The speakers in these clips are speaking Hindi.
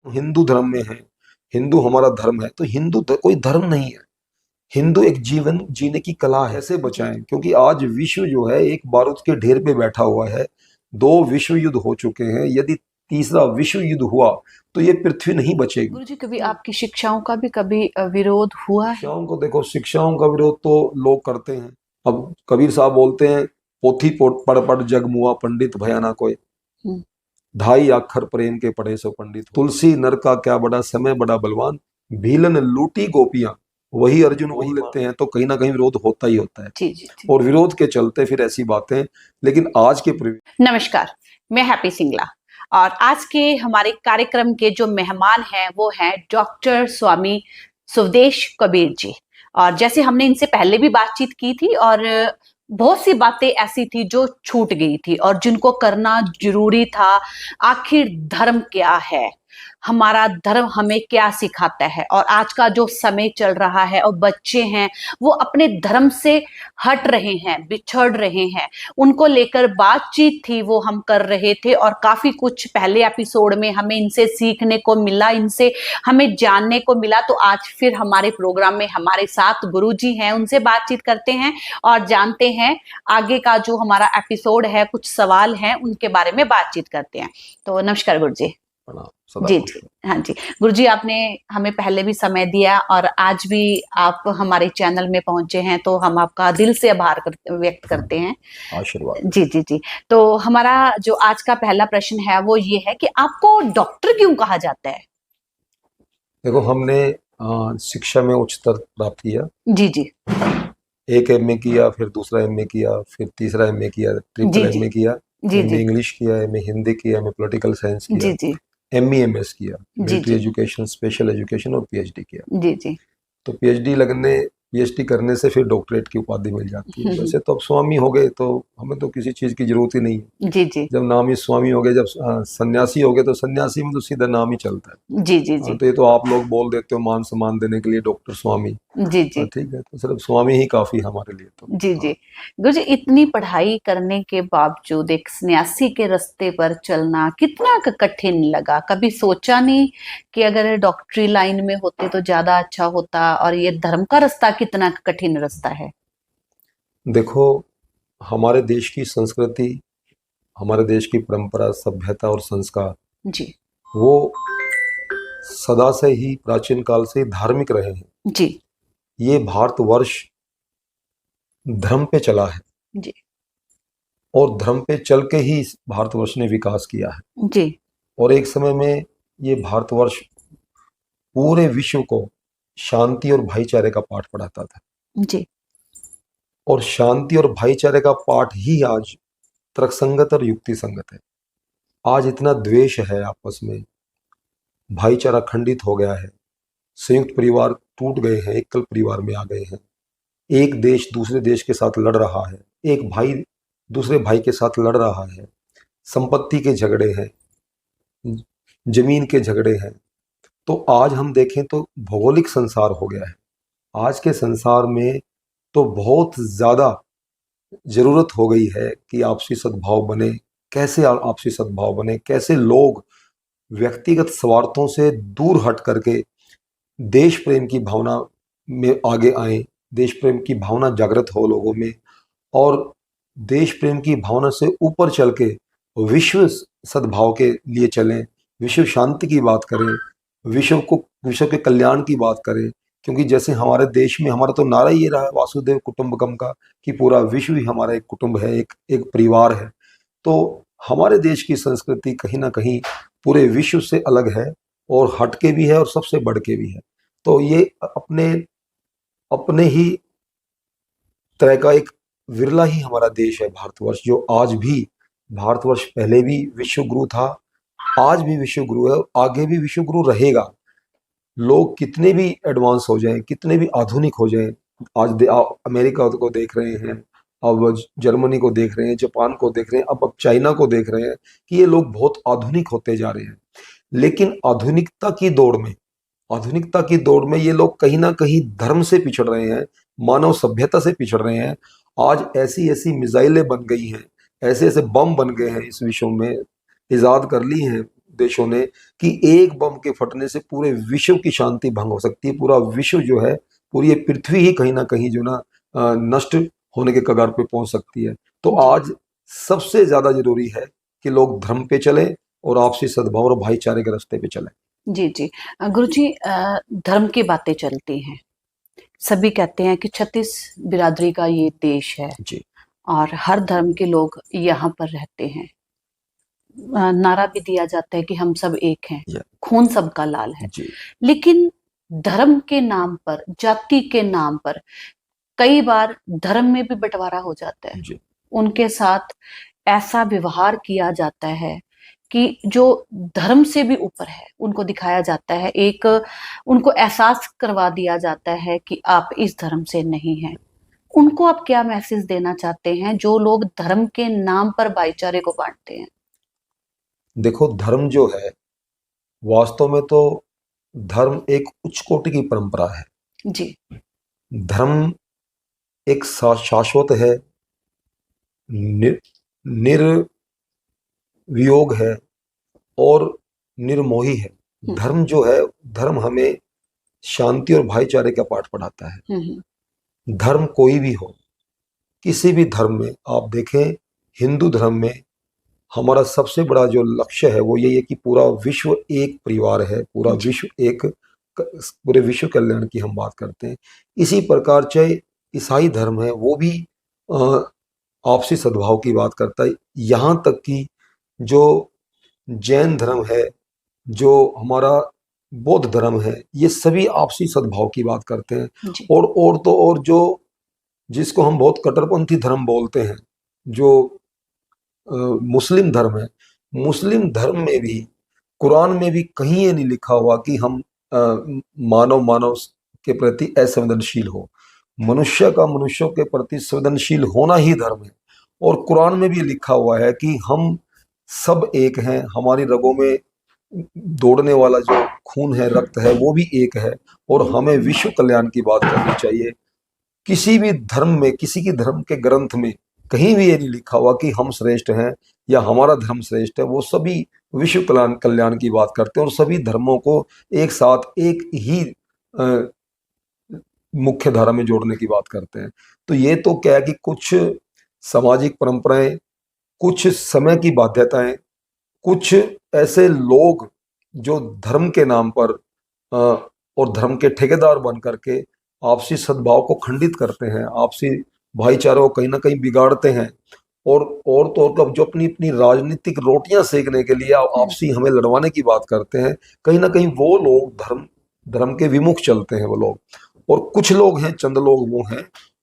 हिंदू धर्म में है, हिंदू हमारा धर्म है, तो कोई धर्म नहीं है। हिंदू एक जीवन जीने की कला है। कैसे बचाएं, क्योंकि आज विश्व जो है एक बारूद के ढेर पे बैठा हुआ है। 2 विश्व युद्ध हो चुके हैं, यदि तीसरा विश्व युद्ध हुआ तो ये पृथ्वी नहीं बचेगी। गुरुजी, कभी आपकी शिक्षाओं का भी कभी विरोध हुआ है? शिक्षाओं को देखो, शिक्षाओं का विरोध तो लोग करते हैं। अब कबीर साहब बोलते हैं, पोथी पढ़ पढ़ जग मुआ पंडित भयाना कोई, हम्म, 2.5 अक्षर प्रेम के पढ़े सो पंडित। तुलसी नर का क्या बड़ा, समय बड़ा बलवान, भीलन लूटी गोपियां वही अर्जुन वही लेते हैं। तो कहीं ना कहीं विरोध होता ही होता है। जी जी जी। और विरोध के चलते फिर ऐसी बातें, लेकिन आज के नमस्कार, मैं हैप्पी सिंगला और आज के हमारे कार्यक्रम के जो मेहमान हैं वो हैं डॉक्टर स्वामी सुवदेश कबीर जी। और जैसे हमने इनसे पहले भी बातचीत की थी और बहुत सी बातें ऐसी थी जो छूट गई थी और जिनको करना जरूरी था। आखिर धर्म क्या है, हमारा धर्म हमें क्या सिखाता है, और आज का जो समय चल रहा है और बच्चे हैं वो अपने धर्म से हट रहे हैं, बिछड़ रहे हैं, उनको लेकर बातचीत थी वो हम कर रहे थे। और काफी कुछ पहले एपिसोड में हमें इनसे सीखने को मिला, इनसे हमें जानने को मिला। तो आज फिर हमारे प्रोग्राम में हमारे साथ गुरुजी हैं, उनसे बातचीत करते हैं और जानते हैं आगे का जो हमारा एपिसोड है, कुछ सवाल हैं उनके बारे में बातचीत करते हैं। तो नमस्कार गुरुजी। जी जी, हाँ जी गुरुजी, आपने हमें पहले भी समय दिया और आज भी आप हमारे चैनल में पहुंचे हैं, तो हम आपका दिल से आभार व्यक्त करते हैं। आशीर्वाद। जी जी जी। तो हमारा जो आज का पहला प्रश्न है वो ये है कि आपको डॉक्टर क्यों कहा जाता है? देखो, हमने शिक्षा में उच्चतर प्राप्त किया। जी जी। एक एमए किया, फिर दूसरा एमए किया, फिर तीसरा एमए किया, ट्रिपल जी जी एमए किया, जी एमए जी इंग्लिश किया, एमए हिंदी किया, एमए पॉलिटिकल साइंस जी किया, जी एमई एमएस किया, जी मिलिट्री जी एजुकेशन, स्पेशल एजुकेशन और पीएचडी किया। जी जी। तो पीएचडी करने से फिर डॉक्टरेट की उपाधि मिल जाती है। वैसे तो अब स्वामी हो गए तो हमें तो किसी चीज की जरूरत ही नहीं है। जी जी जब नाम ही स्वामी हो गए, जब सन्यासी हो गए, तो सन्यासी में तो सीधा नाम ही चलता है। जी जी जी तो ये तो आप लोग बोल देते हो मान सम्मान देने के लिए डॉक्टर स्वामी। जी जी ठीक है, तो सिर्फ स्वामी ही काफी हमारे लिए तो। जी जी। गुरुजी, इतनी पढ़ाई करने के बावजूद एक सन्यासी के रास्ते पर चलना कितना कठिन लगा? कभी सोचा नहीं कि अगर डॉक्टरी लाइन में होते तो ज्यादा अच्छा होता? और ये धर्म का रास्ता कितना कठिन रास्ता है? देखो, हमारे देश की संस्कृति, हमारे देश की परंपरा, सभ्यता और संस्कार, जी वो सदा से ही, प्राचीन काल से ही धार्मिक रहे हैं। जी ये भारतवर्ष धर्म पे चला है जी और धर्म पे चल के ही इस भारतवर्ष ने विकास किया है। जी और एक समय में ये भारतवर्ष पूरे विश्व को शांति और भाईचारे का पाठ पढ़ाता था। जी और शांति और भाईचारे का पाठ ही आज तर्कसंगत और युक्ति संगत है। आज इतना द्वेष है आपस में, भाईचारा खंडित हो गया है, संयुक्त परिवार टूट गए हैं, एकल परिवार में आ गए हैं। एक देश दूसरे देश के साथ लड़ रहा है, एक भाई दूसरे भाई के साथ लड़ रहा है, संपत्ति के झगड़े हैं, जमीन के झगड़े हैं। तो आज हम देखें तो भौगोलिक संसार हो गया है। आज के संसार में तो बहुत ज्यादा जरूरत हो गई है कि आपसी सद्भाव बने। कैसे आपसी सद्भाव बने, कैसे लोग व्यक्तिगत स्वार्थों से दूर हट करके देश प्रेम की भावना में आगे आए, देश प्रेम की भावना जागृत हो लोगों में, और देश प्रेम की भावना से ऊपर चल के विश्व सद्भाव के लिए चलें, विश्व शांति की बात करें, विश्व के कल्याण की बात करें। क्योंकि जैसे हमारे देश में हमारा तो नारा ये रहा है वासुदेव कुटुंबकम का, कि पूरा विश्व ही हमारा एक कुटुंब है, एक परिवार है। तो हमारे देश की संस्कृति कहीं ना कहीं पूरे विश्व से अलग है, और हटके भी है और सबसे बढ़ के भी है। तो ये अपने अपने ही तरह का एक विरला ही हमारा देश है भारतवर्ष, जो आज भी, भारतवर्ष पहले भी विश्व गुरु था, आज भी विश्व गुरु है और आगे भी विश्व गुरु रहेगा। लोग कितने भी एडवांस हो जाएं, कितने भी आधुनिक हो जाएं, आज अमेरिका को देख रहे हैं, अब जर्मनी को देख रहे हैं, जापान को देख रहे हैं, अब चाइना को देख रहे हैं कि ये लोग बहुत आधुनिक होते जा रहे हैं। लेकिन आधुनिकता की दौड़ में ये लोग कहीं ना कहीं धर्म से पिछड़ रहे हैं, मानव सभ्यता से पिछड़ रहे हैं। आज ऐसी ऐसी मिसाइलें बन गई हैं, ऐसे ऐसे बम बन गए हैं, इस विश्व में इजाद कर ली हैं देशों ने कि एक बम के फटने से पूरे विश्व की शांति भंग हो सकती है, पूरा विश्व जो है, पूरी ये पृथ्वी ही कहीं ना कहीं जो ना नष्ट होने के कगार पे पहुंच सकती है। तो जी आज सबसे ज्यादा जरूरी है कि लोग धर्म पे चले और आपसी सद्भाव और भाईचारे के रास्ते पे चले। जी जी। गुरुजी, धर्म की बातें चलती हैं, सभी कहते हैं कि 36 बिरादरी का ये देश है जी और हर धर्म के लोग यहाँ पर रहते हैं। नारा भी दिया जाता है कि हम सब एक हैं, जी खून सबका लाल है। जी लेकिन धर्म के नाम पर, जाति के नाम पर कई बार धर्म में भी बंटवारा हो जाता है। जी उनके साथ ऐसा व्यवहार किया जाता है कि जो धर्म से भी ऊपर है, उनको दिखाया जाता है, एक उनको एहसास करवा दिया जाता है कि आप इस धर्म से नहीं हैं। उनको आप क्या मैसेज देना चाहते हैं जो लोग धर्म के नाम पर भाईचारे को बांटते हैं? देखो, धर्म जो है, वास्तव में तो धर्म एक उच्च कोटि की परंपरा है। जी धर्म एक शाश्वत है, निर, निर्वियोग है और निर्मोही है। हम्म धर्म जो है, धर्म हमें शांति और भाईचारे का पाठ पढ़ाता है। हम्म धर्म कोई भी हो, किसी भी धर्म में आप देखें, हिंदू धर्म में हमारा सबसे बड़ा जो लक्ष्य है वो यही है कि पूरा विश्व एक परिवार है, पूरा जी विश्व एक, पूरे विश्व कल्याण की हम बात करते हैं। इसी प्रकार चाहे ईसाई धर्म है, वो भी अ, आपसी सद्भाव की बात करता है। यहाँ तक कि जो जैन धर्म है, जो हमारा बौद्ध धर्म है, ये सभी आपसी सद्भाव की बात करते हैं। जी और तो और जो, जिसको हम बहुत कट्टरपंथी धर्म बोलते हैं, जो मुस्लिम धर्म है, मुस्लिम धर्म में भी, कुरान में भी कहीं ये नहीं लिखा हुआ कि हम मानव मानव के प्रति असंवेदनशील हो। मनुष्य का मनुष्यों के प्रति संवेदनशील होना ही धर्म है। और कुरान में भी लिखा हुआ है कि हम सब एक हैं, हमारी रगों में दौड़ने वाला जो खून है, रक्त है, वो भी एक है, और हमें विश्व कल्याण की बात करनी चाहिए। किसी भी धर्म में, किसी की धर्म के ग्रंथ में कहीं भी ये नहीं लिखा हुआ कि हम श्रेष्ठ हैं या हमारा धर्म श्रेष्ठ है। वो सभी विश्व कल्याण कल्याण की बात करते हैं और सभी धर्मों को एक साथ एक ही मुख्य धारा में जोड़ने की बात करते हैं। तो ये तो क्या है कि कुछ सामाजिक परंपराएं, कुछ समय की बाध्यताएं, कुछ ऐसे लोग जो धर्म के नाम पर और धर्म के ठेकेदार बन करके आपसी सद्भाव को खंडित करते हैं, आपसी भाईचारे को कहीं ना कहीं बिगाड़ते हैं। और तो और कब जो अपनी अपनी राजनीतिक रोटियां सेकने के लिए आपसी हमें लड़वाने की बात करते हैं, कहीं ना कहीं वो लोग धर्म धर्म के विमुख चलते हैं वो लोग। और कुछ लोग हैं, चंद लोग वो हैं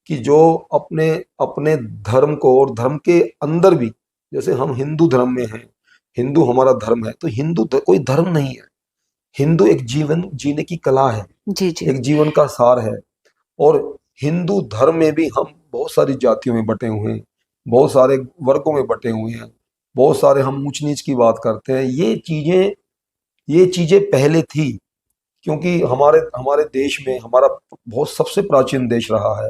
कि जो अपने अपने धर्म को, और धर्म के अंदर भी, जैसे हम हिंदू धर्म में हैं, हिंदू हमारा धर्म है, तो कोई धर्म नहीं है। हिंदू एक जीवन जीने की कला है, जी जी एक जीवन का सार है। और हिंदू धर्म में भी हम बहुत सारी जातियों में बटे हुए हैं, बहुत सारे वर्गों में बटे हुए हैं, बहुत सारे हम ऊंच नीच की बात करते हैं। ये चीजें पहले थी, क्योंकि हमारे हमारे देश में, हमारा बहुत सबसे प्राचीन देश रहा है,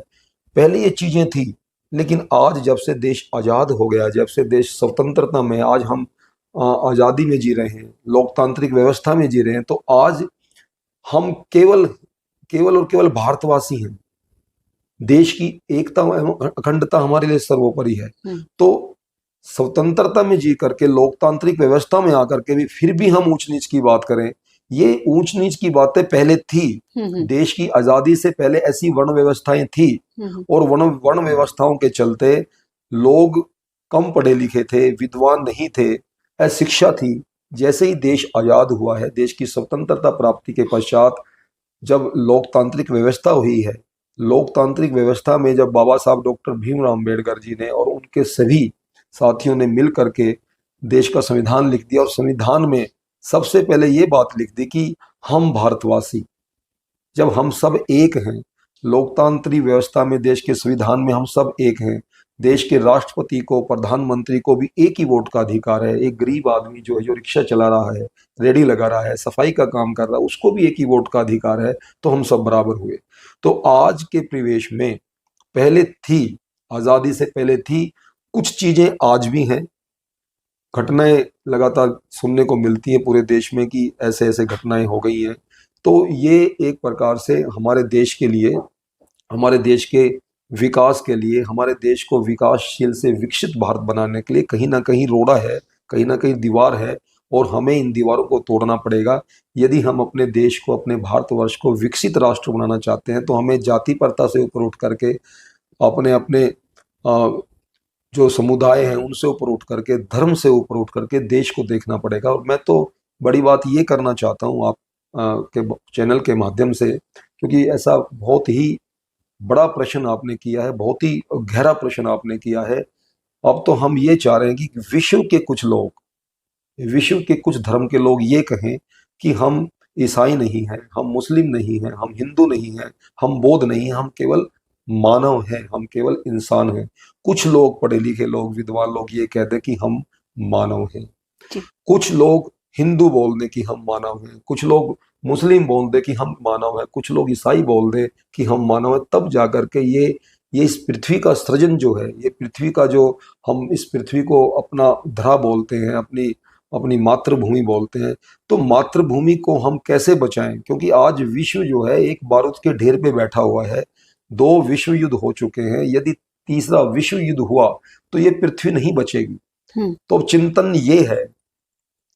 पहले ये चीजें थी। लेकिन आज जब से देश आजाद हो गया, जब से देश स्वतंत्रता में, आज हम आजादी में जी रहे हैं, लोकतांत्रिक व्यवस्था में जी रहे हैं, तो आज हम केवल केवल और केवल भारतवासी हैं। देश की एकता एवं अखंडता हमारे लिए सर्वोपरि है। तो स्वतंत्रता में जी करके, लोकतांत्रिक व्यवस्था में आकर के भी फिर भी हम ऊंच नीच की बात करें, ये ऊंच नीच की बातें पहले थी। देश की आजादी से पहले ऐसी वर्ण व्यवस्थाएं थी, और वर्ण व्यवस्थाओं के चलते लोग कम पढ़े लिखे थे, विद्वान नहीं थे, अशिक्षा थी। जैसे ही देश आजाद हुआ है, देश की स्वतंत्रता प्राप्ति के पश्चात जब लोकतांत्रिक व्यवस्था हुई है, लोकतांत्रिक व्यवस्था में जब बाबा साहब डॉक्टर भीमराव अम्बेडकर जी ने और उनके सभी साथियों ने मिल करके देश का संविधान लिख दिया, और संविधान में सबसे पहले ये बात लिख दी कि हम भारतवासी, जब हम सब एक हैं, लोकतांत्रिक व्यवस्था में, देश के संविधान में हम सब एक हैं, देश के राष्ट्रपति को, प्रधानमंत्री को भी एक ही वोट का अधिकार है। एक गरीब आदमी जो है, जो रिक्शा चला रहा है, रेडी लगा रहा है, सफाई का काम कर रहा है, उसको भी एक ही वोट का अधिकार है। तो हम सब बराबर हुए। तो आज के परिवेश में पहले थी, आजादी से पहले थी, कुछ चीजें आज भी हैं, घटनाएं लगातार सुनने को मिलती हैं पूरे देश में कि ऐसे ऐसे घटनाएं हो गई हैं। तो ये एक प्रकार से हमारे देश के लिए, हमारे देश के विकास के लिए, हमारे देश को विकासशील से विकसित भारत बनाने के लिए कहीं ना कहीं रोड़ा है, कहीं ना कहीं दीवार है, और हमें इन दीवारों को तोड़ना पड़ेगा। यदि हम अपने देश को, अपने भारतवर्ष को विकसित राष्ट्र बनाना चाहते हैं तो हमें जाति प्रथा से ऊपर उठ करके, अपने अपने जो समुदाय हैं उनसे ऊपर उठ करके, धर्म से ऊपर उठ करके देश को देखना पड़ेगा। और मैं तो बड़ी बात ये करना चाहता हूँ आप के चैनल के माध्यम से, क्योंकि ऐसा बहुत ही बड़ा प्रश्न आपने किया है, बहुत ही गहरा प्रश्न आपने किया है। अब तो हम ये चाह रहे हैं कि विश्व के कुछ लोग, विश्व के कुछ धर्म के लोग ये कहें कि हम ईसाई नहीं हैं, हम मुस्लिम नहीं हैं, हम हिंदू नहीं हैं, हम बौद्ध नहीं हैं, हम केवल मानव हैं, हम केवल इंसान हैं। कुछ लोग, पढ़े लिखे लोग, विद्वान लोग ये कहते हैं कि हम मानव हैं। जी। कुछ लोग हिंदू बोल दे कि हम मानव हैं, कुछ लोग मुस्लिम बोल दे कि हम मानव हैं, कुछ लोग ईसाई बोल दे कि हम मानव हैं, तब जाकर के ये इस पृथ्वी का सृजन जो है, ये पृथ्वी का जो, हम इस पृथ्वी को अपना धरा बोलते हैं, अपनी अपनी मातृभूमि बोलते हैं, तो मातृभूमि को हम कैसे बचाएं? क्योंकि आज विश्व जो है एक बारूद के ढेर पे बैठा हुआ है। 2 विश्व युद्ध हो चुके हैं, यदि तीसरा विश्व युद्ध हुआ तो ये पृथ्वी नहीं बचेगी। तो चिंतन ये है,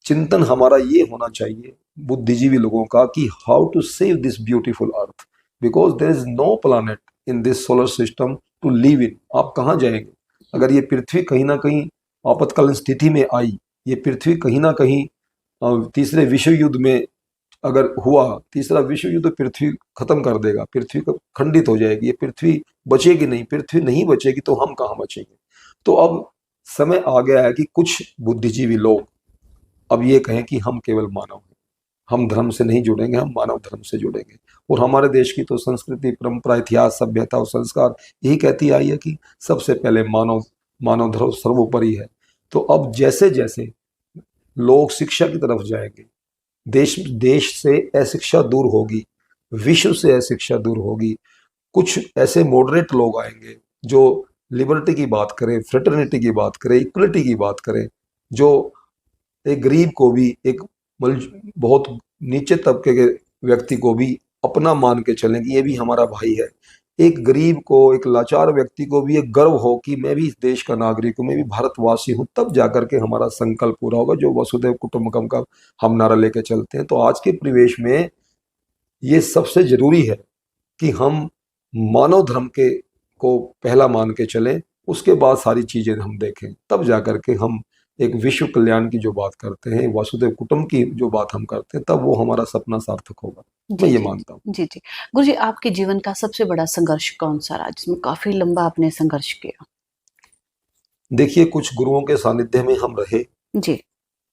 चिंतन हमारा ये होना चाहिए बुद्धिजीवी लोगों का कि how to save this beautiful earth, because there is no planet in this solar system to live in. आप कहाँ जाएंगे अगर ये पृथ्वी कहीं ना कहीं आपातकालीन स्थिति में आई, ये पृथ्वी कहीं ना कहीं तीसरे विश्व युद्ध में अगर हुआ, तीसरा विश्व युद्ध पृथ्वी खत्म कर देगा, पृथ्वी खंडित हो जाएगी, ये पृथ्वी बचेगी नहीं, पृथ्वी नहीं बचेगी तो हम कहाँ बचेंगे? तो अब समय आ गया है कि कुछ बुद्धिजीवी लोग अब ये कहें कि हम केवल मानव हैं, हम धर्म से नहीं जुड़ेंगे, हम मानव धर्म से जुड़ेंगे। और हमारे देश की तो संस्कृति, परंपरा, इतिहास, सभ्यता और संस्कार यही कहती आई है कि सबसे पहले मानव, मानव धर्म सर्वोपरि है। तो अब जैसे जैसे लोग शिक्षा की तरफ जाएंगे, देश से अशिक्षा दूर होगी, विश्व से अशिक्षा दूर होगी, कुछ ऐसे मॉडरेट लोग आएंगे जो लिबर्टी की बात करें, फ्रेटर्निटी की बात करें, इक्वलिटी की बात करें, जो एक गरीब को भी, एक बहुत नीचे तबके के व्यक्ति को भी अपना मान के चलें कि ये भी हमारा भाई है। एक गरीब को, एक लाचार व्यक्ति को भी एक गर्व हो कि मैं भी इस देश का नागरिक हूँ, मैं भी भारतवासी हूँ, तब जाकर के हमारा संकल्प पूरा होगा, जो वसुधैव कुटुंबकम का हम नारा लेके चलते हैं। तो आज के परिवेश में ये सबसे जरूरी है कि हम मानव धर्म के को पहला मान के चलें, उसके बाद सारी चीजें हम देखें, तब जाकर के हम एक विश्व कल्याण की जो बात करते हैं, वासुदेव कुटुंब की जो बात हम करते हैं, तब वो हमारा सपना सार्थक होगा। मैं ये मानता हूँ। जी जी। गुरुजी, आपके जीवन का सबसे बड़ा संघर्ष कौन सा रहा, जिसमें काफी लंबा आपने संघर्ष किया? देखिए, कुछ गुरुओं के सानिध्य में हम रहे जी।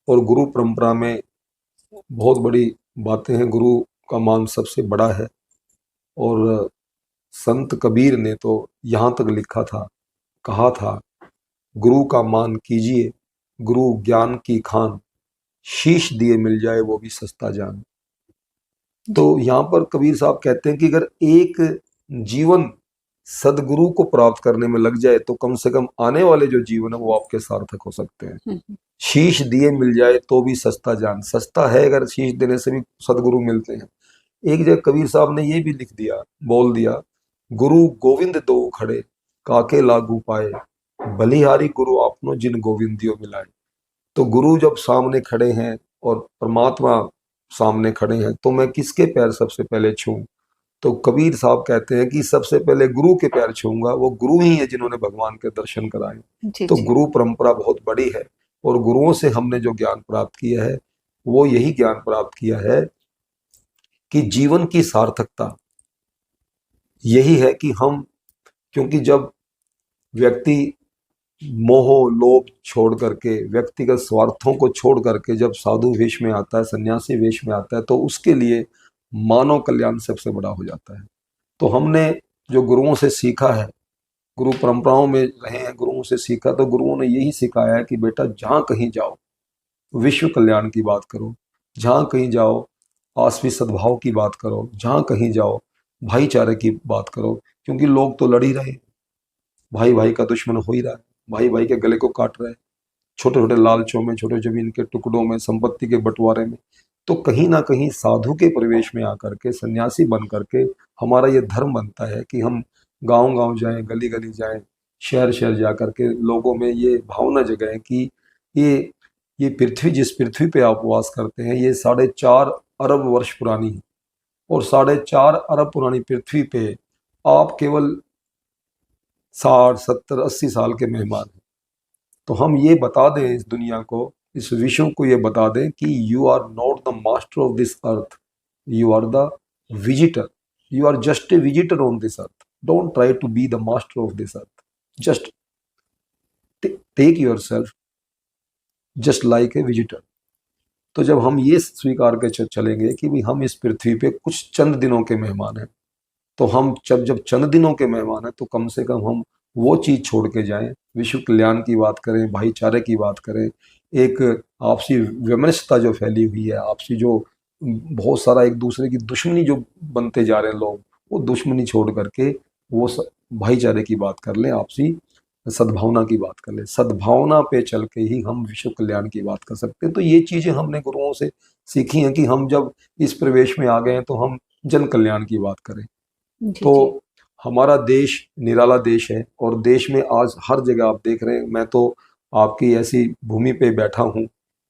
और गुरु परंपरा में बहुत बड़ी बातें हैं, गुरु का मान सबसे बड़ा है। और संत कबीर ने तो यहाँ तक लिखा था, कहा था, गुरु का मान कीजिए, गुरु ज्ञान की खान, शीश दिए मिल जाए वो भी सस्ता जान। तो यहाँ पर कबीर साहब कहते हैं कि अगर एक जीवन सदगुरु को प्राप्त करने में लग जाए तो कम से कम आने वाले जो जीवन है वो आपके सार्थक हो सकते हैं। शीश दिए मिल जाए तो भी सस्ता जान, सस्ता है अगर शीश देने से भी सदगुरु मिलते हैं। एक जगह कबीर साहब ने ये भी लिख दिया, बोल दिया, गुरु गोविंद दो खड़े, काके लागू पाए, बलिहारी गुरु आपनो जिन गोविंदियो मिलाए। तो गुरु जब सामने खड़े हैं और परमात्मा सामने खड़े हैं तो मैं किसके पैर सबसे पहले छूऊं? तो कबीर साहब कहते हैं कि सबसे पहले गुरु के पैर छूऊंगा, वो गुरु ही है जिन्होंने भगवान के दर्शन कराए। तो गुरु परंपरा बहुत बड़ी है और गुरुओं से हमने जो ज्ञान प्राप्त किया है वो यही ज्ञान प्राप्त किया है कि जीवन की सार्थकता यही है कि हम, क्योंकि जब व्यक्ति मोह लोभ छोड़ करके, व्यक्तिगत स्वार्थों को छोड़ करके जब साधु वेश में आता है, सन्यासी वेश में आता है, तो उसके लिए मानव कल्याण सबसे बड़ा हो जाता है। तो हमने जो गुरुओं से सीखा है, गुरु परंपराओं में रहे हैं, गुरुओं से सीखा, तो गुरुओं ने यही सिखाया है कि बेटा जहाँ कहीं जाओ विश्व कल्याण की बात करो, जहाँ कहीं जाओ आपसी सद्भाव की बात करो, जहाँ कहीं जाओ भाईचारे की बात करो, क्योंकि लोग तो लड़ ही रहे, भाई भाई का दुश्मन हो ही रहा है, भाई भाई के गले को काट रहे हैं। छोटे छोटे लालचों में, छोटे जमीन के टुकड़ों में, संपत्ति के बंटवारे में। तो कहीं ना कहीं साधु के परिवेश में आकर के, सन्यासी बन करके हमारा ये धर्म बनता है कि हम गांव गांव जाएं, गली गली जाएं, शहर शहर जा करके लोगों में ये भावना जगाएं कि ये ये पृथ्वी, जिस पृथ्वी पे आप वास करते हैं, ये 4.5 अरब वर्ष पुरानी है। और 4.5 अरब पुरानी पृथ्वी पे आप केवल 60, 70, 80 साल के मेहमान हैं। तो हम ये बता दें इस दुनिया को, इस विश्व को ये बता दें कि you are not the master of this earth, you are the visitor, you are just a visitor on this earth, don't try to be the master of this earth, just take yourself just like a visitor. तो जब हम ये स्वीकार के चलेंगे कि भी हम इस पृथ्वी पे कुछ चंद दिनों के मेहमान हैं, तो हम जब चंद दिनों के मेहमान हैं तो कम से कम हम वो चीज़ छोड़ के जाएं, विश्व कल्याण की बात करें, भाईचारे की बात करें, एक आपसी वैमनस्यता जो फैली हुई है, आपसी जो बहुत सारा एक दूसरे की दुश्मनी जो बनते जा रहे हैं लोग, वो दुश्मनी छोड़ करके वो भाईचारे की बात कर लें, आपसी सद्भावना की बात कर लें। सद्भावना पे चल के ही हम विश्व कल्याण की बात कर सकते हैं। तो ये चीज़ें हमने गुरुओं से सीखी हैं कि हम जब इस प्रवेश में आ गए हैं तो हम जन कल्याण की बात करें। जी तो जी हमारा देश निराला देश है और देश में आज हर जगह आप देख रहे हैं, मैं तो आपकी ऐसी भूमि पे बैठा हूँ,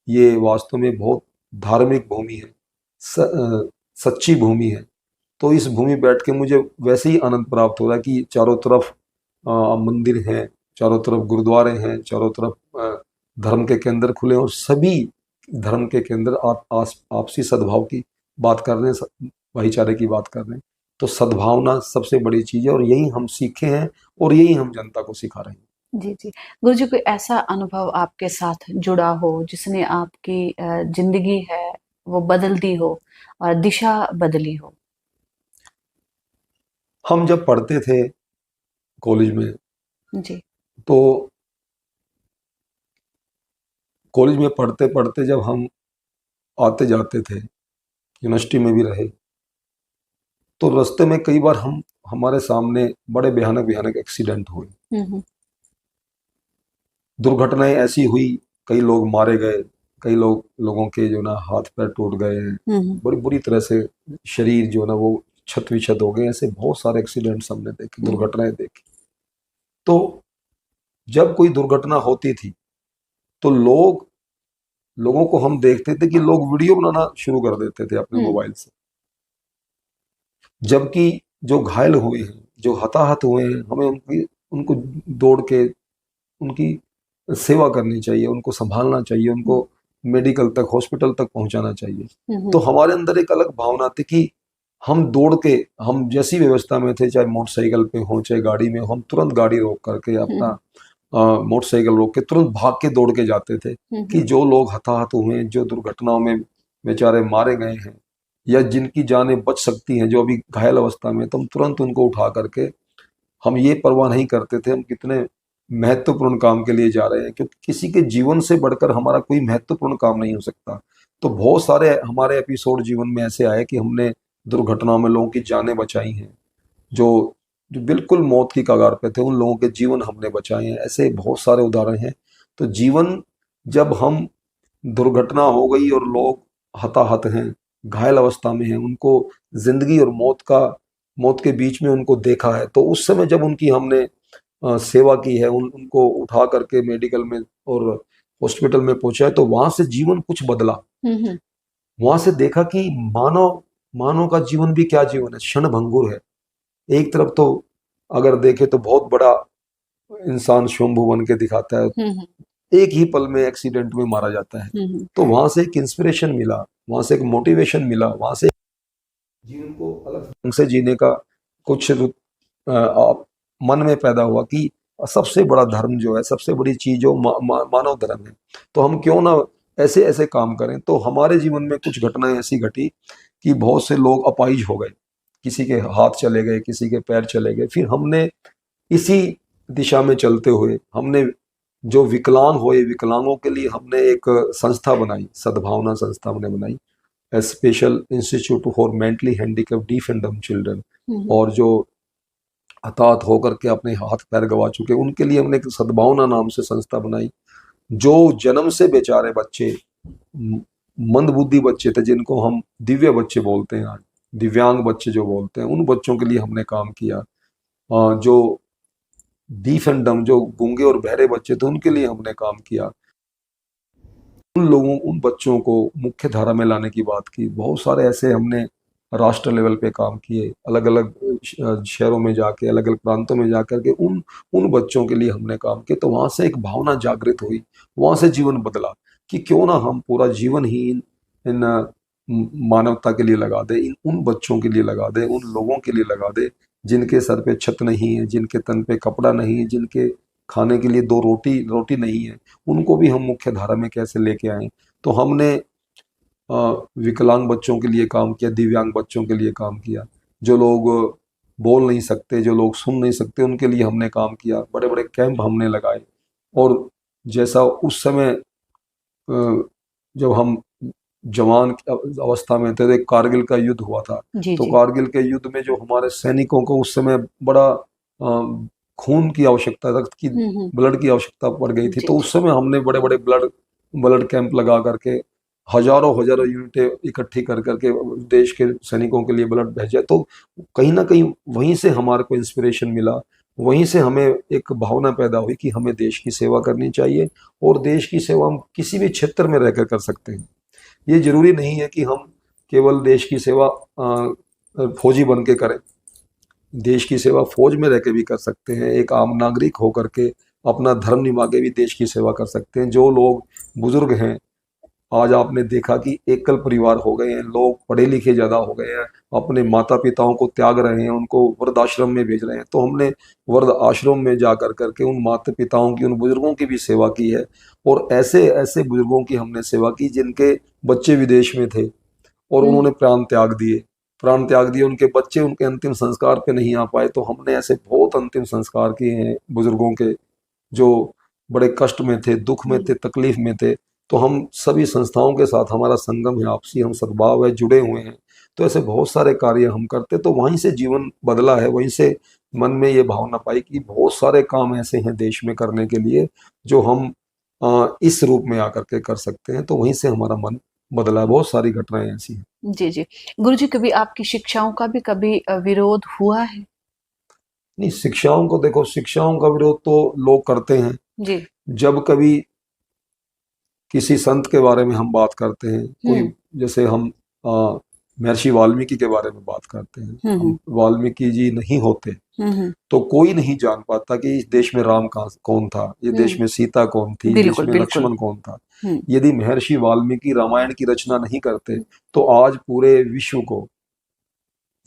ये वास्तव में बहुत धार्मिक भूमि है, सच्ची भूमि है। तो इस भूमि बैठ के मुझे वैसे ही आनंद प्राप्त हो रहा है कि चारों तरफ मंदिर हैं, चारों तरफ गुरुद्वारे हैं, चारों तरफ धर्म के केंद्र खुले हैं और सभी धर्म के केंद्र आपसी सद्भाव की बात कर रहे हैं, भाईचारे की बात कर रहे हैं। तो सद्भावना सबसे बड़ी चीज़ है और यही हम सीखे हैं और यही हम जनता को सिखा रहे हैं। जी जी। गुरुजी, कोई ऐसा अनुभव आपके साथ जुड़ा हो जिसने आपकी जिंदगी है वो बदल दी हो और दिशा बदली हो? हम जब पढ़ते थे कॉलेज में, जी तो कॉलेज में पढ़ते पढ़ते जब हम आते जाते थे, यूनिवर्सिटी में भी रहे, तो रास्ते में कई बार हमारे सामने बड़े भयानक भयानक एक्सीडेंट हुए, दुर्घटनाएं ऐसी हुई, कई लोग मारे गए, कई लोगों के जो ना हाथ पैर टूट गए हैं, बड़ी बुरी तरह से शरीर जो ना वो छत विछत हो गए। ऐसे बहुत सारे एक्सीडेंट्स हमने देखे, दुर्घटनाएं देखी। तो जब कोई दुर्घटना होती थी तो लोगों को हम देखते थे कि लोग वीडियो बनाना शुरू कर देते थे अपने मोबाइल से, जबकि जो घायल हुए हैं, जो हताहत हुए हैं, हमें उनको दौड़ के उनकी सेवा करनी चाहिए, उनको संभालना चाहिए, उनको मेडिकल तक, हॉस्पिटल तक पहुंचाना चाहिए। तो हमारे अंदर एक अलग भावना थी कि हम दौड़ के, हम जैसी व्यवस्था में थे, चाहे मोटरसाइकिल पे हो चाहे गाड़ी में, हम तुरंत गाड़ी रोक करके अपना मोटरसाइकिल रोक के तुरंत भाग के दौड़ के जाते थे कि जो लोग हताहत हुए हैं, जो दुर्घटनाओं में बेचारे मारे गए हैं या जिनकी जानें बच सकती हैं, जो अभी घायल अवस्था में, तो हम तुरंत उनको उठा करके, हम ये परवाह नहीं करते थे हम कितने महत्वपूर्ण काम के लिए जा रहे हैं, क्योंकि किसी के जीवन से बढ़कर हमारा कोई महत्वपूर्ण काम नहीं हो सकता। तो बहुत सारे हमारे एपिसोड जीवन में ऐसे आए कि हमने दुर्घटनाओं में लोगों की जानें बचाई हैं, जो जो बिल्कुल मौत की कगार पे थे, उन लोगों के जीवन हमने बचाए हैं। ऐसे बहुत सारे उदाहरण हैं। तो जीवन, जब हम दुर्घटना हो गई और लोग हताहत हैं, घायल अवस्था में हैं, उनको जिंदगी और मौत के बीच में उनको देखा है, तो उस समय जब उनकी हमने सेवा की है, उनको उठा करके मेडिकल में और हॉस्पिटल में पहुंचाया, तो वहां से जीवन कुछ बदला। वहां से देखा कि मानव का जीवन भी क्या जीवन है, क्षण भंगुर है। एक तरफ तो अगर देखे तो बहुत बड़ा इंसान शंभु बन के दिखाता है, एक ही पल में एक्सीडेंट में मारा जाता है। तो वहां से एक इंस्पिरेशन मिला, वहां से एक मोटिवेशन मिला, वहां से जीवन को अलग ढंग से जीने का कुछ मन में पैदा हुआ कि सबसे बड़ा धर्म जो है, सबसे बड़ी चीज जो मानव धर्म है, तो हम क्यों ना ऐसे ऐसे काम करें। तो हमारे जीवन में कुछ घटनाएं ऐसी घटी कि बहुत से लोग अपाहिज हो गए, किसी के हाथ चले गए, किसी के पैर चले गए। फिर हमने इसी दिशा में चलते हुए, हमने जो विकलांग हुए, विकलांगों के लिए हमने एक संस्था बनाई, सद्भावना संस्था हमने बनाई, special institute for mentally handicapped deaf and डम चिल्ड्रन। और जो हताहत होकर के अपने हाथ पैर गवा चुके, उनके लिए हमने एक सद्भावना नाम से संस्था बनाई। जो जन्म से बेचारे बच्चे, मंदबुद्धि बच्चे थे, जिनको हम दिव्य बच्चे बोलते हैं आज, दिव्यांग बच्चे जो बोलते हैं, उन बच्चों के लिए हमने काम किया। जो डीफ एंड डम, जो गूंगे और बहरे बच्चे थे, उनके लिए हमने काम किया। उन बच्चों को मुख्य धारा में लाने की बात की। बहुत सारे ऐसे हमने राष्ट्र लेवल पे काम किए, अलग अलग शहरों में जाके, अलग अलग प्रांतों में जाकर के उन उन बच्चों के लिए हमने काम किया। तो वहां से एक भावना जागृत हुई, वहां से जीवन बदला कि क्यों ना हम पूरा जीवन ही इन मानवता के लिए लगा दे, उन बच्चों के लिए लगा दे, उन लोगों के लिए लगा दे जिनके सर पे छत नहीं है, जिनके तन पे कपड़ा नहीं है, जिनके खाने के लिए दो रोटी नहीं है, उनको भी हम मुख्य धारा में कैसे लेके आए। तो हमने विकलांग बच्चों के लिए काम किया, दिव्यांग बच्चों के लिए काम किया, जो लोग बोल नहीं सकते, जो लोग सुन नहीं सकते, उनके लिए हमने काम किया। बड़े बड़े कैंप हमने लगाए। और जैसा उस समय जब हम जवान अवस्था में थे, तो एक कारगिल का युद्ध हुआ था। जी तो जी। कारगिल के युद्ध में जो हमारे सैनिकों को उस समय बड़ा खून की आवश्यकता, रक्त की, ब्लड की आवश्यकता पड़ गई थी। जी तो जी। उस समय हमने बड़े बड़े ब्लड कैंप लगा करके हजारों हजारों यूनिटें इकट्ठी कर करके देश के सैनिकों के लिए ब्लड भेजा। तो कहीं ना कहीं वहीं से हमारे को इंस्पिरेशन मिला, वहीं से हमें एक भावना पैदा हुई कि हमें देश की सेवा करनी चाहिए। और देश की सेवा हम किसी भी क्षेत्र में रहकर कर सकते हैं। ये जरूरी नहीं है कि हम केवल देश की सेवा फौजी बन के करें। देश की सेवा फौज में रह के भी कर सकते हैं, एक आम नागरिक होकर के अपना धर्म निभा के भी देश की सेवा कर सकते हैं। जो लोग बुजुर्ग हैं, आज आपने देखा कि एकल परिवार हो गए हैं, लोग पढ़े लिखे ज्यादा हो गए हैं, अपने माता पिताओं को त्याग रहे हैं, उनको वृद्धाश्रम में भेज रहे हैं। तो हमने वृद्ध आश्रम में जा कर करके उन माता पिताओं की, उन बुजुर्गों की भी सेवा की है। और ऐसे ऐसे बुजुर्गों की हमने सेवा की जिनके बच्चे विदेश में थे और उन्होंने प्राण त्याग दिए, उनके बच्चे उनके अंतिम संस्कार पे नहीं आ पाए। तो हमने ऐसे बहुत अंतिम संस्कार किए हैं बुजुर्गों के, जो बड़े कष्ट में थे, दुख में थे, तकलीफ में थे। तो हम सभी संस्थाओं के साथ हमारा संगम है, आपसी हम सद्भाव है, जुड़े हुए हैं। तो ऐसे बहुत सारे कार्य हम करते। तो वहीं से जीवन बदला है, वहीं से मन में ये भावना पाई कि बहुत सारे काम ऐसे हैं देश में करने के लिए जो हम इस रूप में आकर के कर सकते हैं। तो वहीं से हमारा मन बदला है। बहुत सारी घटनाएं ऐसी हैं। जी जी। गुरुजी, कभी आपकी शिक्षाओं का भी कभी विरोध हुआ है? नहीं, शिक्षाओं को देखो, शिक्षाओं का विरोध तो लोग करते हैं। जी। जब कभी किसी संत के बारे में हम बात करते हैं, कोई, जैसे हम महर्षि वाल्मीकि के बारे में बात करते हैं, हम वाल्मीकि जी नहीं होते तो कोई नहीं जान पाता कि इस देश में राम कौन था, ये देश में सीता कौन थी, देश बिल्कुल में बिल्कुल। लक्ष्मण कौन था। यदि महर्षि वाल्मीकि रामायण की रचना नहीं करते तो आज पूरे विश्व को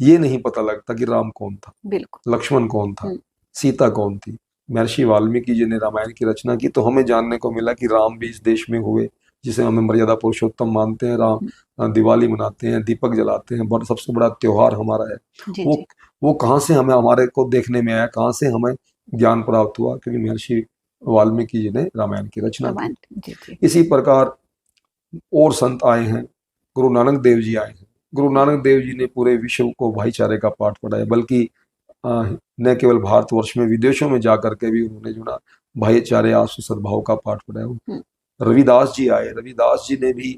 ये नहीं पता लगता कि राम कौन था, बिल्कुल। लक्ष्मण कौन था, सीता कौन थी। महर्षि वाल्मीकि जी ने रामायण की रचना की तो हमें जानने को मिला कि राम भी इस देश में हुए, जिसे हमें मर्यादा पुरुषोत्तम मानते हैं। राम दिवाली मनाते हैं, दीपक जलाते हैं, बड़ा सबसे बड़ा त्योहार हमारा है। जी वो जी। वो कहाँ से हमें, हमारे को देखने में आया, कहाँ से हमें ज्ञान प्राप्त हुआ? क्योंकि महर्षि वाल्मीकि जी ने रामायण की रचना की। जी जी। इसी प्रकार और संत आए हैं, गुरु नानक देव जी आए हैं। गुरु नानक देव जी ने पूरे विश्व को भाईचारे का पाठ पढ़ाया, बल्कि न केवल भारतवर्ष में, विदेशों में जाकर के भी उन्होंने जो ना भाईचारे, आपसी सद्भाव का पाठ पढ़ाया। रविदास जी आए, रविदास जी ने भी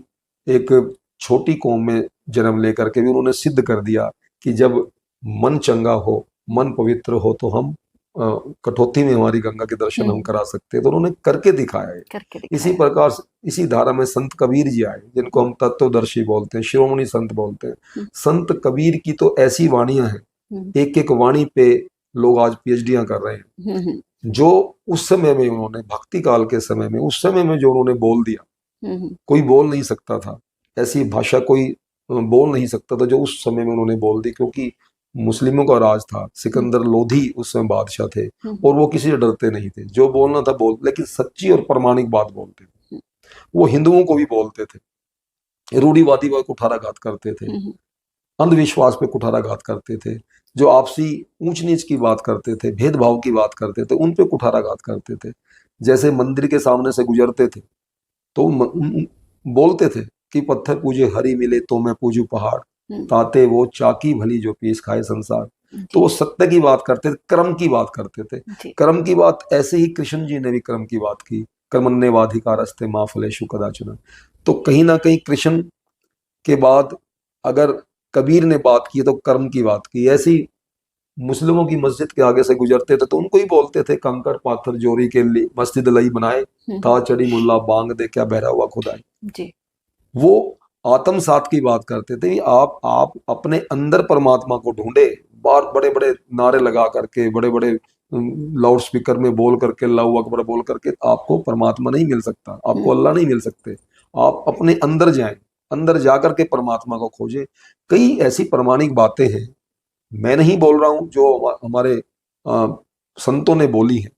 एक छोटी कौम में जन्म लेकर के भी उन्होंने सिद्ध कर दिया कि जब मन चंगा हो, मन पवित्र हो, तो हम कठौती में हमारी गंगा के दर्शन हम करा सकते हैं। तो उन्होंने करके दिखाया है। इसी प्रकार इसी धारा में संत कबीर जी आए, जिनको हम तत्वदर्शी बोलते हैं, शिरोमणि संत बोलते हैं। संत कबीर की तो ऐसी वाणियां हैं, एक एक वाणी पे लोग आज पीएचडियां कर रहे हैं। जो उस समय में उन्होंने, भक्ति काल के समय में, उस समय में जो उन्होंने बोल दिया, कोई बोल नहीं सकता था, ऐसी भाषा कोई बोल नहीं सकता था जो उस समय में उन्होंने बोल दी। क्योंकि मुस्लिमों का राज था, सिकंदर लोधी उस समय बादशाह थे और वो किसी से डरते नहीं थे, जो बोलना था बोल, लेकिन सच्ची और प्रामाणिक बात बोलते थे। वो हिंदुओं को भी बोलते थे, रूढ़िवादी पर कुठाराघात करते थे, अंधविश्वास पे कुठाराघात करते थे, जो आपसी ऊंच नीच की बात करते थे, भेदभाव की बात करते थे, उन पे कुठाराघात करते थे। जैसे मंदिर के सामने से गुजरते थे तो बोलते थे कि पत्थर पूजे हरि मिले तो मैं पूजू पहाड़, ताते वो चाकी भली जो पीस खाए संसार। तो वो सत्य की बात करते थे, कर्म की बात करते थे। कर्म की बात ऐसे ही कृष्ण जी ने भी कर्म की बात की। कर्मण्येवाधिकारस्ते मा फलेषु कदाचन। तो कहीं ना कहीं कृष्ण के बाद अगर कबीर ने बात की तो कर्म की बात की। ऐसी मुस्लिमों की मस्जिद के आगे से गुजरते थे तो उनको ही बोलते थे, कंकड़ पाथर जोरी के लिए मस्जिद लई बनाए, ता चढ़ी मुल्ला बांग दे क्या बहरा हुआ खुदाई। जी। वो आत्मसात की बात करते थे। आप अपने अंदर परमात्मा को ढूंढे। बार बड़े बड़े नारे लगा करके, बड़े बड़े लाउड स्पीकर में बोल करके, अल्लाहू अकबर बोल करके आपको परमात्मा नहीं मिल सकता, आपको अल्लाह नहीं मिल सकते। आप अपने अंदर जाएं, अंदर जाकर के परमात्मा को खोजें। कई ऐसी प्रामाणिक बातें हैं, मैं नहीं बोल रहा हूं, जो हमारे संतों ने बोली है।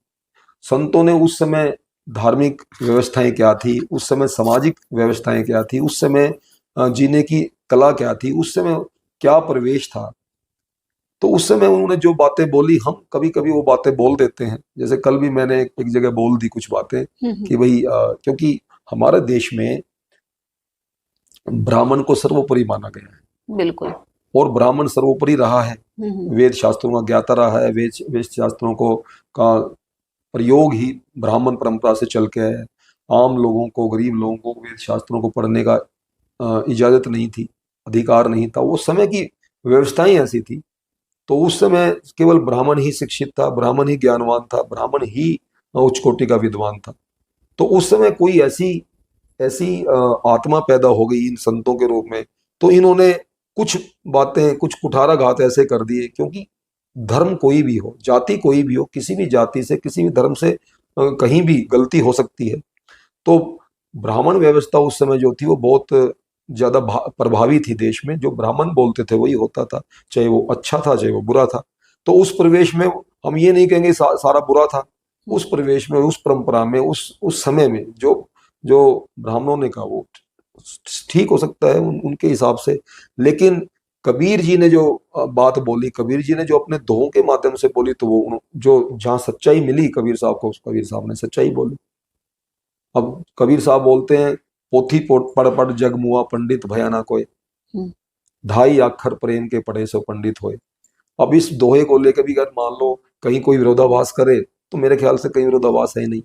संतों ने उस समय धार्मिक व्यवस्थाएं क्या थी, उस समय सामाजिक व्यवस्थाएं क्या थी, उस समय जीने की कला क्या थी, उस समय क्या परिवेश था, तो उस समय उन्होंने जो बातें बोली हम कभी कभी वो बातें बोल देते हैं। जैसे कल भी मैंने एक जगह बोल दी कुछ बातें कि भाई क्योंकि हमारे देश में ब्राह्मण को सर्वोपरि माना गया है। बिल्कुल। और ब्राह्मण सर्वोपरि रहा है, वेद शास्त्रों का ज्ञाता रहा है, वेद शास्त्रों को का प्रयोग ही ब्राह्मण परंपरा से चल के आया है। आम लोगों को, गरीब लोगों को वेद शास्त्रों को पढ़ने का इजाजत नहीं थी, अधिकार नहीं था। उस समय की व्यवस्थाएं ऐसी थी। तो उस समय केवल ब्राह्मण ही शिक्षित था, ब्राह्मण ही ज्ञानवान था, ब्राह्मण ही उच्च कोटि का विद्वान था। तो उस समय कोई ऐसी ऐसी आत्मा पैदा हो गई इन संतों के रूप में, तो इन्होंने कुछ बातें, कुछ कुठाराघात ऐसे कर दिए। क्योंकि धर्म कोई भी हो, जाति कोई भी हो, किसी भी जाति से, किसी भी धर्म से कहीं भी गलती हो सकती है। तो ब्राह्मण व्यवस्था उस समय जो थी वो बहुत ज्यादा प्रभावी थी देश में। जो ब्राह्मण बोलते थे वही होता था, चाहे वो अच्छा था चाहे वो बुरा था। तो उस परिवेश में हम ये नहीं कहेंगे सारा बुरा था। उस परिवेश में, उस परंपरा में, उस समय में जो जो ब्राह्मणों ने कहा वो ठीक हो सकता है उनके हिसाब से। लेकिन कबीर जी ने जो बात बोली, कबीर जी ने जो अपने दोहों के माध्यम से बोली, तो वो जो जहाँ सच्चाई मिली कबीर साहब को, कबीर साहब ने सच्चाई बोली। अब कबीर साहब बोलते हैं, पोथी पढ़ पढ़ जग मुआ पंडित भयाना कोय, ढाई अक्षर प्रेम के पढ़े सो पंडित होए। अब इस दोहे को लेकर भी अगर मान लो कहीं कोई विरोधाभास करे तो मेरे ख्याल से कहीं विरोधाभास है नहीं।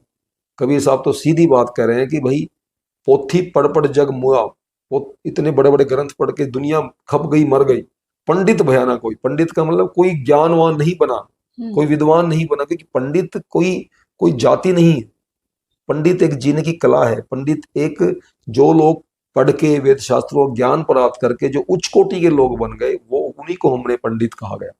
कबीर साहब तो सीधी बात कह रहे हैं कि भाई पोथी पढ़ पढ़ जग मुआ, वो इतने बड़े बड़े ग्रंथ पढ़ के दुनिया खप गई, मर गई, पंडित भयाना कोई। पंडित का मतलब कोई ज्ञानवान नहीं बना, कोई विद्वान नहीं बना। क्योंकि पंडित कोई कोई जाति नहीं है, पंडित एक जीने की कला है। पंडित एक, जो लोग पढ़ के वेद शास्त्रों ज्ञान प्राप्त करके जो उच्च कोटि के लोग बन गए, वो उन्हीं को हमने पंडित कहा गया।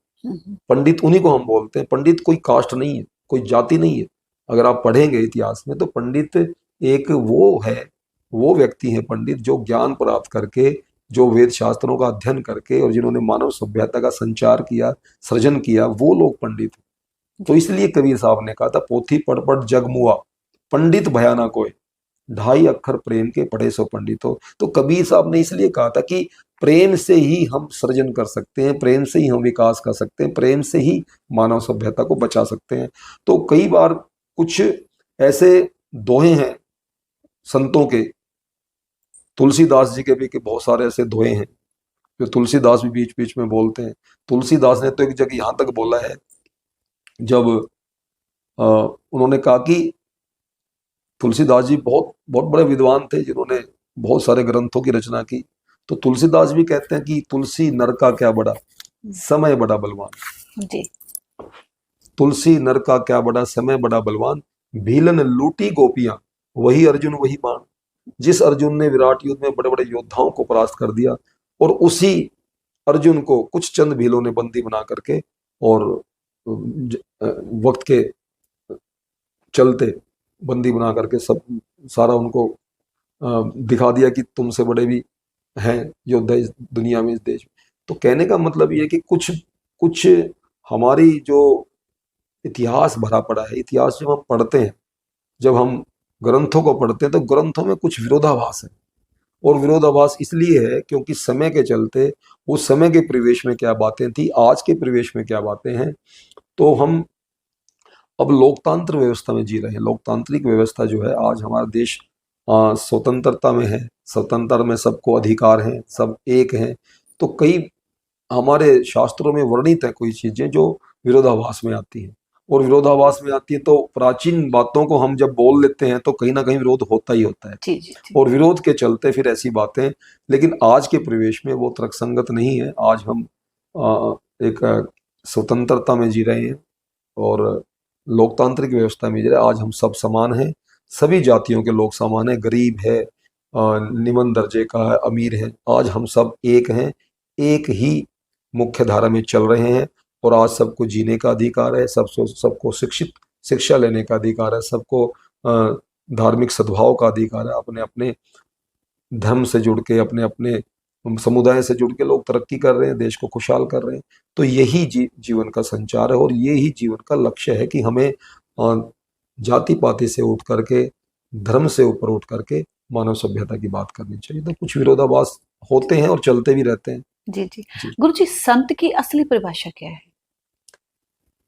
पंडित उन्हीं को हम बोलते हैं। पंडित कोई कास्ट नहीं है, कोई जाति नहीं है। अगर आप पढ़ेंगे इतिहास में तो पंडित एक वो है, वो व्यक्ति है पंडित जो ज्ञान प्राप्त करके, जो वेद शास्त्रों का अध्ययन करके और जिन्होंने मानव सभ्यता का संचार किया, सृजन किया, वो लोग पंडित हैं। तो इसलिए कबीर साहब ने कहा था, पोथी पढ़ पढ़ जग मुआ पंडित भयाना कोय, ढाई अक्षर प्रेम के पढ़े सो पंडित हो। तो कबीर साहब ने इसलिए कहा था कि प्रेम से ही हम सृजन कर सकते हैं, प्रेम से ही हम विकास कर सकते हैं, प्रेम से ही मानव सभ्यता को बचा सकते हैं। तो कई बार कुछ ऐसे दोहे हैं संतों के, तुलसीदास जी के भी, कि बहुत सारे ऐसे दोहे हैं जो तुलसीदास भी बीच बीच में बोलते हैं। तुलसीदास ने तो एक जगह यहां तक बोला है, जब उन्होंने कहा कि तुलसीदास जी बहुत बहुत बड़े विद्वान थे जिन्होंने बहुत सारे ग्रंथों की रचना की। तो तुलसीदास भी कहते हैं कि तुलसी नर का क्या बड़ा, समय बड़ा बलवान। जी। तुलसी नर का क्या बड़ा, समय बड़ा बलवान, भीलन लूटी गोपियां, वही अर्जुन वही बाण। जिस अर्जुन ने विराट युद्ध में बड़े बड़े योद्धाओं को परास्त कर दिया, और उसी अर्जुन को कुछ चंद भीलों ने बंदी बना करके और वक्त के चलते बंदी बना करके सब सारा उनको दिखा दिया कि तुमसे बड़े भी हैं योद्धा इस दुनिया में, इस देश में। तो कहने का मतलब ये है कि कुछ कुछ हमारी जो इतिहास भरा पड़ा है, इतिहास जब हम पढ़ते हैं, जब हम ग्रंथों को पढ़ते हैं, तो ग्रंथों में कुछ विरोधाभास है। और विरोधाभास इसलिए है क्योंकि समय के चलते, उस समय के परिवेश में क्या बातें थी, आज के परिवेश में क्या बातें हैं। तो हम अब लोकतांत्र व्यवस्था में जी रहे हैं। लोकतांत्रिक व्यवस्था जो है, आज हमारा देश स्वतंत्रता में है, स्वतंत्रता में सबको अधिकार हैं, सब एक हैं। तो कई हमारे शास्त्रों में वर्णित है कोई चीजें जो विरोधाभास में आती हैं, और विरोधाभास में आती है, तो प्राचीन बातों को हम जब बोल लेते हैं तो कहीं ना कहीं विरोध होता ही होता है, जी जी जी और विरोध के चलते फिर ऐसी बातें, लेकिन आज के परिवेश में वो तर्कसंगत नहीं है। आज हम एक स्वतंत्रता में जी रहे हैं और लोकतांत्रिक व्यवस्था में जी रहे हैं। आज हम सब समान हैं, सभी जातियों के लोग समान हैं, गरीब है, निम्न दर्जे का है, अमीर है, आज हम सब एक हैं, एक ही मुख्य धारा में चल रहे हैं। और आज सबको जीने का अधिकार है, सबको शिक्षा लेने का अधिकार है, सबको धार्मिक सद्भाव का अधिकार है। अपने अपने धर्म से जुड़ के, अपने अपने समुदाय से जुड़ के लोग तरक्की कर रहे हैं, देश को खुशहाल कर रहे हैं। तो यही जीवन का संचार है और यही जीवन का लक्ष्य है कि हमें जाति पाति से उठ करके, धर्म से ऊपर उठ करके मानव सभ्यता की बात करनी चाहिए। तो कुछ विरोधाभास होते हैं और चलते भी रहते हैं। जी जी जी। गुरु जी, संत की असली परिभाषा क्या है?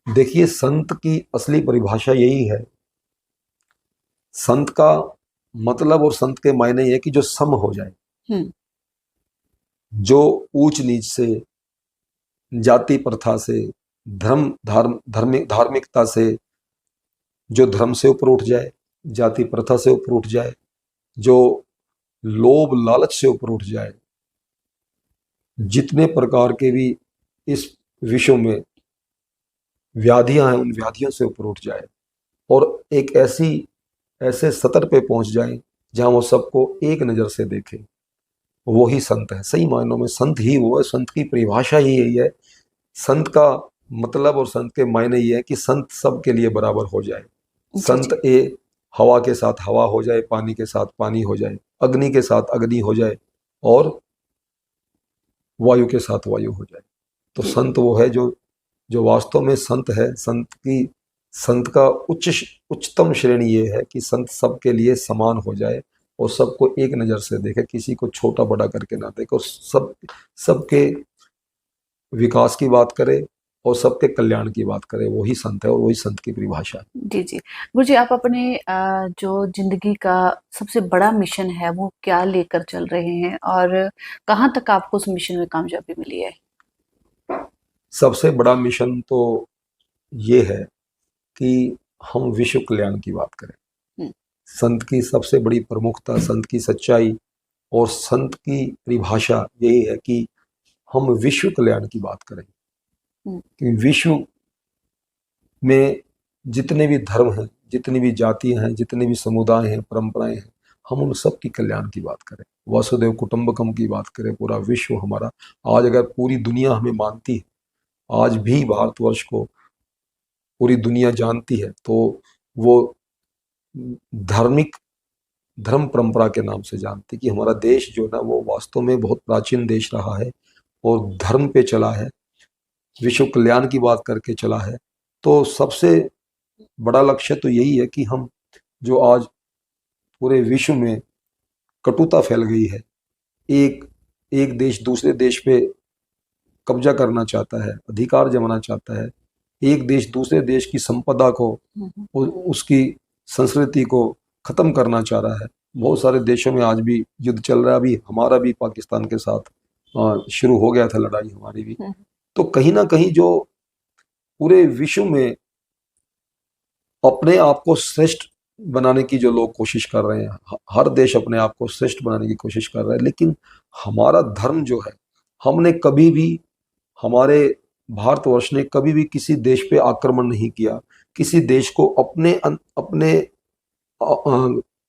देखिए, संत की असली परिभाषा यही है, संत का मतलब और संत के मायने ये है कि जो सम हो जाए, जो ऊंच नीच से, जाति प्रथा से, धार्मिकता से, जो धर्म से ऊपर उठ जाए, जाति प्रथा से ऊपर उठ जाए, जो लोभ लालच से ऊपर उठ जाए, जितने प्रकार के भी इस विश्व में व्याधियां हैं उन व्याधियों से ऊपर उठ जाए और एक ऐसे सतर पे पहुंच जाए जहां वो सबको एक नजर से देखे, वो ही संत है। सही मायनों में संत ही वो है। संत की परिभाषा ही यही है। संत का मतलब और संत के मायने ये है कि संत सबके लिए बराबर हो जाए। संत हवा के साथ हवा हो जाए, पानी के साथ पानी हो जाए, अग्नि के साथ अग्नि हो जाए और वायु के साथ वायु हो जाए। तो संत वो है जो वास्तव में संत है। संत का उच्चतम श्रेणी ये है कि संत सबके लिए समान हो जाए और सबको एक नजर से देखे, किसी को छोटा बड़ा करके ना देखे, और सबके विकास की बात करे और सबके कल्याण की बात करे। वही संत है और वही संत की परिभाषा है। जी जी गुरु जी, आप अपने जो जिंदगी का सबसे बड़ा मिशन है वो क्या लेकर चल रहे हैं और कहाँ तक आपको उस मिशन में कामयाबी मिली है? सबसे बड़ा मिशन तो ये है कि हम विश्व कल्याण की बात करें। संत की सबसे बड़ी प्रमुखता, संत की सच्चाई और संत की परिभाषा यही है कि हम विश्व कल्याण की बात करें। कि विश्व में जितने भी धर्म हैं, जितनी भी जातियां हैं, जितने भी समुदाय हैं, परंपराएं हैं, हम उन सब की कल्याण की बात करें, वसुदेव कुटुंबकम की बात करें। पूरा विश्व हमारा, आज अगर पूरी दुनिया हमें मानती है, आज भी भारतवर्ष को पूरी दुनिया जानती है, तो वो धर्म परंपरा के नाम से जानती कि हमारा देश जो ना वो वास्तव में बहुत प्राचीन देश रहा है और धर्म पे चला है, विश्व कल्याण की बात करके चला है। तो सबसे बड़ा लक्ष्य तो यही है कि हम जो आज पूरे विश्व में कटुता फैल गई है, एक देश दूसरे देश पे कब्जा करना चाहता है, अधिकार जमाना चाहता है, एक देश दूसरे देश की संपदा को, उसकी संस्कृति को खत्म करना चाह रहा है। बहुत सारे देशों में आज भी युद्ध चल रहा है। अभी हमारा भी पाकिस्तान के साथ शुरू हो गया था लड़ाई, हमारी भी। तो कहीं ना कहीं जो पूरे विश्व में अपने आप को श्रेष्ठ बनाने की जो लोग कोशिश कर रहे हैं, हर देश अपने आप को श्रेष्ठ बनाने की कोशिश कर रहा है, लेकिन हमारा धर्म जो है, हमने कभी भी, हमारे भारतवर्ष ने कभी भी किसी देश पे आक्रमण नहीं किया, किसी देश को अपने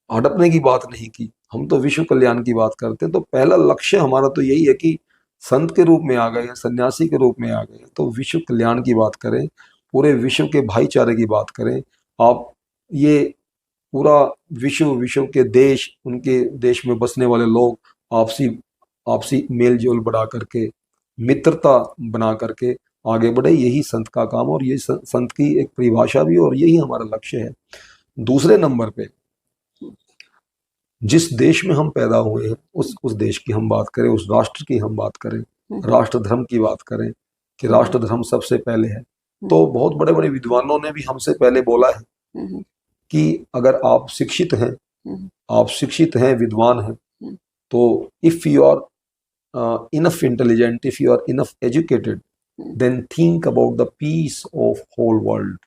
हड़पने की बात नहीं की। हम तो विश्व कल्याण की बात करते हैं। तो पहला लक्ष्य हमारा तो यही है कि संत के रूप में आ गए, सन्यासी के रूप में आ गए, तो विश्व कल्याण की बात करें, पूरे विश्व के भाईचारे की बात करें। आप ये पूरा विश्व के देश, उनके देश में बसने वाले लोग आपसी मेल जोल बढ़ा करके, मित्रता बना करके आगे बढ़े, यही संत का काम और यही संत की एक परिभाषा भी, और यही हमारा लक्ष्य है। दूसरे नंबर पे, जिस देश में हम पैदा हुए हैं उस देश की हम बात करें, उस राष्ट्र की हम बात करें, राष्ट्र धर्म की बात करें कि राष्ट्र धर्म सबसे पहले है। तो बहुत बड़े बड़े विद्वानों ने भी हमसे पहले बोला है कि अगर आप शिक्षित हैं, विद्वान हैं, तो if you are enough intelligent, if you are enough educated, then think about the peace of whole world.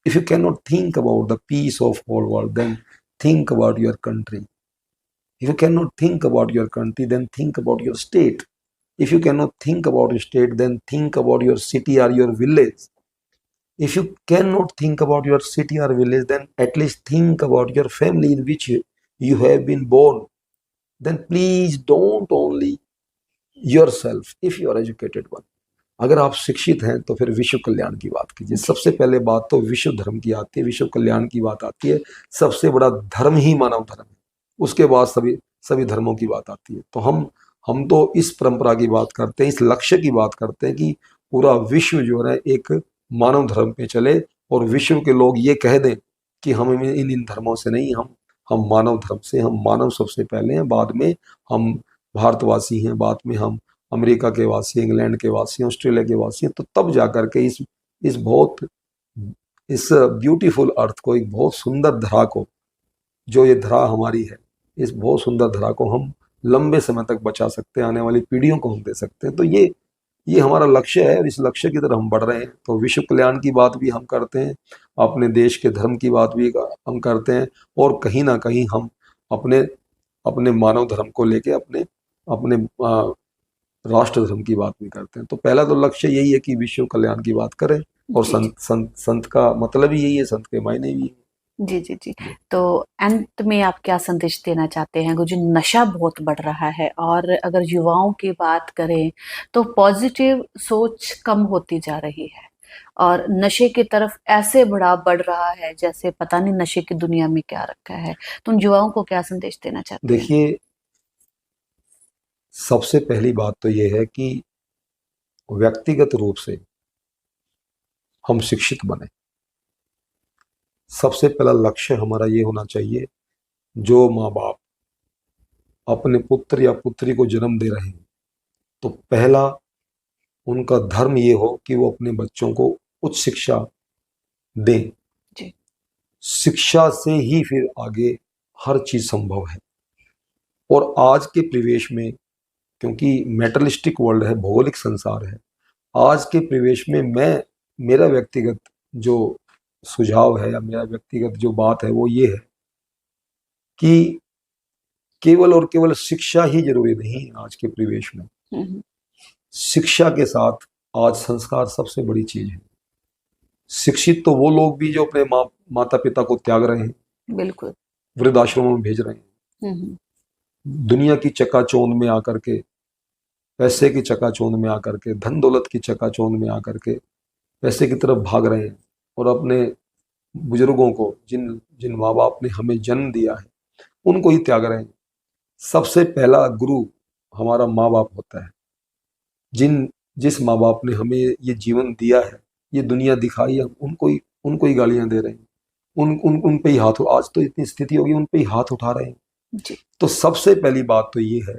If you cannot think about the peace of whole world, then think about your country. If you cannot think about your country, then think about your state. If you cannot think about your state, then think about your city or your village. If you cannot think about your city or village, then at least think about your family in which you have been born. Then please don't only yourself if you are educated one. अगर आप शिक्षित हैं तो फिर विश्व कल्याण की बात कीजिए। सबसे पहले बात तो विश्व धर्म की आती है, विश्व कल्याण की बात आती है। सबसे बड़ा धर्म ही मानव धर्म है, उसके बाद सभी सभी धर्मों की बात आती है। तो हम तो इस परंपरा की बात करते हैं, इस लक्ष्य की बात करते हैं कि पूरा विश्व जो है एक मानव धर्म पे चले और विश्व के लोग ये कह दें कि हम इन धर्मों से नहीं, हम मानव धर्म से, हम मानव सबसे पहले हैं, बाद में हम भारतवासी हैं, बाद में हम अमेरिका के वासी, इंग्लैंड के वासी, ऑस्ट्रेलिया के वासी हैं। तो तब जाकर के इस ब्यूटीफुल अर्थ को, एक बहुत सुंदर धरा को, जो ये धरा हमारी है, इस बहुत सुंदर धरा को हम लंबे समय तक बचा सकते हैं, आने वाली पीढ़ियों को हम दे सकते हैं। तो ये हमारा लक्ष्य है और इस लक्ष्य की तरफ हम बढ़ रहे हैं। तो विश्व कल्याण की बात भी हम करते हैं, अपने देश के धर्म की बात भी हम करते हैं और कहीं ना कहीं हम अपने मानव धर्म को लेके अपने राष्ट्र धर्म की बात भी करते हैं। तो पहला तो लक्ष्य यही है कि विश्व कल्याण की बात करें और संत का मतलब ही यही है, संत के मायने भी जी जी जी। तो अंत में आप क्या संदेश देना चाहते हैं? जो नशा बहुत बढ़ रहा है और अगर युवाओं की बात करें तो पॉजिटिव सोच कम होती जा रही है और नशे की तरफ ऐसे बढ़ रहा है जैसे पता नहीं नशे की दुनिया में क्या रखा है। तो उन युवाओं को क्या संदेश देना चाहते हैं? देखिए, सबसे पहली बात तो ये है कि व्यक्तिगत रूप से हम शिक्षित बने। सबसे पहला लक्ष्य हमारा ये होना चाहिए, जो माँ बाप अपने पुत्र या पुत्री को जन्म दे रहे हैं तो पहला उनका धर्म ये हो कि वो अपने बच्चों को उच्च शिक्षा दें। शिक्षा से ही फिर आगे हर चीज संभव है। और आज के परिवेश में, क्योंकि मेटलिस्टिक वर्ल्ड है, भौगोलिक संसार है, आज के परिवेश में मेरा व्यक्तिगत जो सुझाव है या मेरा व्यक्तिगत जो बात है वो ये है कि केवल और केवल शिक्षा ही जरूरी नहीं है। आज के परिवेश में शिक्षा के साथ आज संस्कार सबसे बड़ी चीज है। शिक्षित तो वो लोग भी जो अपने माता पिता को त्याग रहे हैं, बिल्कुल, वृद्धाश्रमों में भेज रहे हैं, दुनिया की चकाचौंध में आकर के, पैसे की चकाचौंध में आकर के, धन दौलत की चकाचौंध में आकर के पैसे की तरफ भाग रहे हैं और अपने बुजुर्गों को, जिन माँ बाप ने हमें जन्म दिया है, उनको ही त्याग रहे हैं। सबसे पहला गुरु हमारा माँ बाप होता है। जिस माँ बाप ने हमें ये जीवन दिया है, ये दुनिया दिखाई है, उनको ही गालियां दे रहे हैं, उन पे ही हाथ, आज तो इतनी स्थिति होगी उन पे ही हाथ उठा रहे हैं जी। तो सबसे पहली बात तो ये है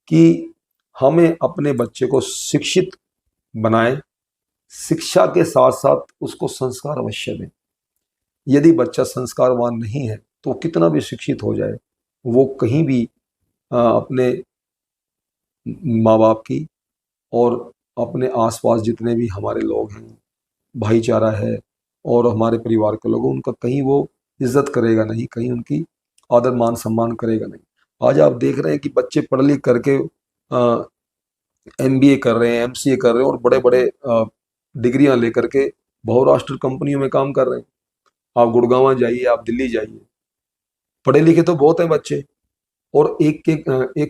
कि हमें अपने बच्चे को शिक्षित बनाएं, शिक्षा के साथ साथ उसको संस्कार अवश्य दें। यदि बच्चा संस्कारवान नहीं है तो कितना भी शिक्षित हो जाए, वो कहीं भी अपने माँ बाप की और अपने आसपास जितने भी हमारे लोग हैं, भाईचारा है और हमारे परिवार के लोग, उनका कहीं वो इज्जत करेगा नहीं, कहीं उनकी आदर मान सम्मान करेगा नहीं। आज आप देख रहे हैं कि बच्चे पढ़ लिख करके MBA कर रहे हैं, MCA कर रहे हैं और बड़े बड़े डिग्रियां लेकर के बहुराष्ट्रीय कंपनियों में काम कर रहे हैं। आप गुड़गांव जाइए, आप दिल्ली जाइए, पढ़े लिखे तो बहुत हैं बच्चे और एक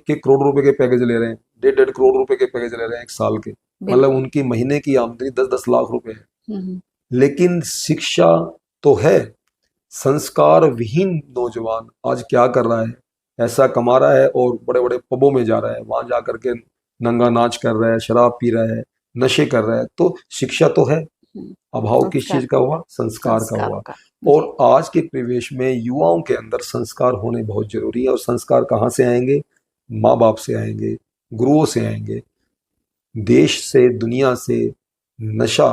करोड़ रुपए के पैकेज ले रहे हैं, 1.5 करोड़ रुपए के पैकेज ले रहे हैं एक साल के। मतलब उनकी महीने की आमदनी 10-10 लाख रुपए है। लेकिन शिक्षा तो है, संस्कार विहीन नौजवान आज क्या कर रहा है, ऐसा कमा रहा है और बड़े बड़े पबों में जा रहा है, वहां जाकर के नंगा नाच कर रहा है, शराब पी रहा है, नशे कर रहा है। तो शिक्षा तो है, अभाव किस चीज का हुआ? संस्कार का हुआ। और आज के परिवेश में युवाओं के अंदर संस्कार होने बहुत जरूरी है। और संस्कार कहाँ से आएंगे? माँ बाप से आएंगे, गुरुओं से आएंगे। देश से, दुनिया से नशा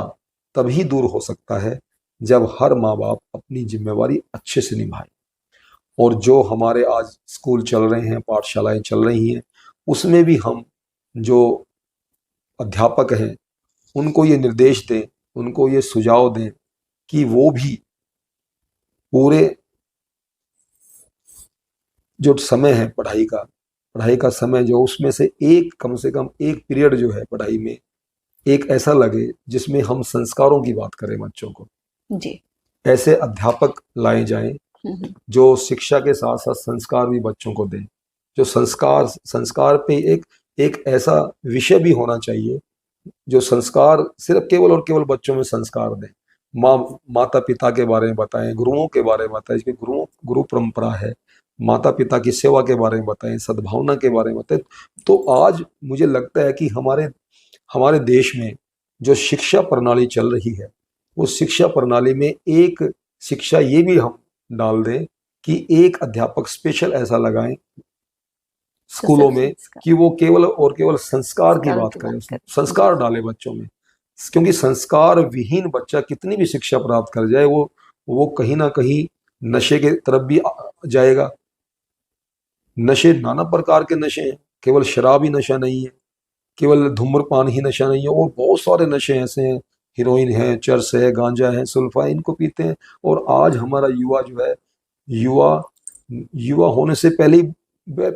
तभी दूर हो सकता है जब हर माँ बाप अपनी जिम्मेवारी अच्छे से निभाए। और जो हमारे आज स्कूल चल रहे हैं, पाठशालाएं चल रही हैं, उसमें भी हम जो अध्यापक हैं उनको ये निर्देश दें, उनको ये सुझाव दें कि वो भी पूरे जो समय है पढ़ाई का समय जो उसमें से एक कम से कम एक पीरियड जो है पढ़ाई में एक ऐसा लगे जिसमें हम संस्कारों की बात करें बच्चों को। जी। ऐसे अध्यापक लाए जाएं जो शिक्षा के साथ साथ संस्कार भी बच्चों को दें। जो संस्कार संस्कार पे एक ऐसा विषय भी होना चाहिए जो संस्कार सिर्फ केवल और केवल बच्चों में संस्कार दें। माता पिता के बारे में बताएं, गुरुओं के बारे में बताएं, इसकी गुरु परंपरा है। माता पिता की सेवा के बारे में बताएं, सद्भावना के बारे में बताएं। तो आज मुझे लगता है कि हमारे हमारे देश में जो शिक्षा प्रणाली चल रही है उस शिक्षा प्रणाली में एक शिक्षा ये भी हम डाल दें कि एक अध्यापक स्पेशल ऐसा लगाएं स्कूलों में कि वो केवल और केवल संस्कार की बात करें, संस्कार डाले बच्चों में। क्योंकि संस्कार विहीन बच्चा कितनी भी शिक्षा प्राप्त कर जाए वो कहीं ना कहीं नशे के तरफ भी जाएगा। नशे नाना प्रकार के नशे हैं, केवल शराब ही नशा नहीं है, केवल धूम्रपान ही नशा नहीं है, और बहुत सारे नशे ऐसे हैं, हीरोइन है, चरस है, गांजा है, सुल्फा है, इनको पीते हैं। और आज हमारा युवा जो है युवा युवा होने से पहले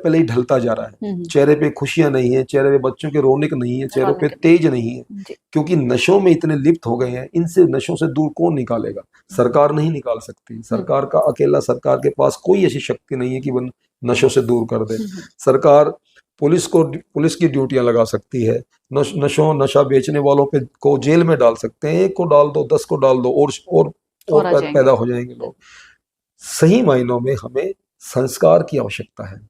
ही ढलता जा रहा है। चेहरे पे खुशियां नहीं है, चेहरे पे बच्चों के रौनक नहीं है, चेहरों पे तेज नहीं है, क्योंकि नशों में इतने लिप्त हो गए हैं। इनसे नशों से दूर कौन निकालेगा? सरकार नहीं निकाल सकती। सरकार सरकार के पास कोई ऐसी शक्ति नहीं है कि वो नशों से दूर कर दे। सरकार पुलिस की ड्यूटियां लगा सकती है, नशा बेचने वालों पे को जेल में डाल सकते हैं। 1 को डाल दो, 10 को डाल दो और पैदा हो जाएंगे लोग। सही मायनों में हमें संस्कार की आवश्यकता है,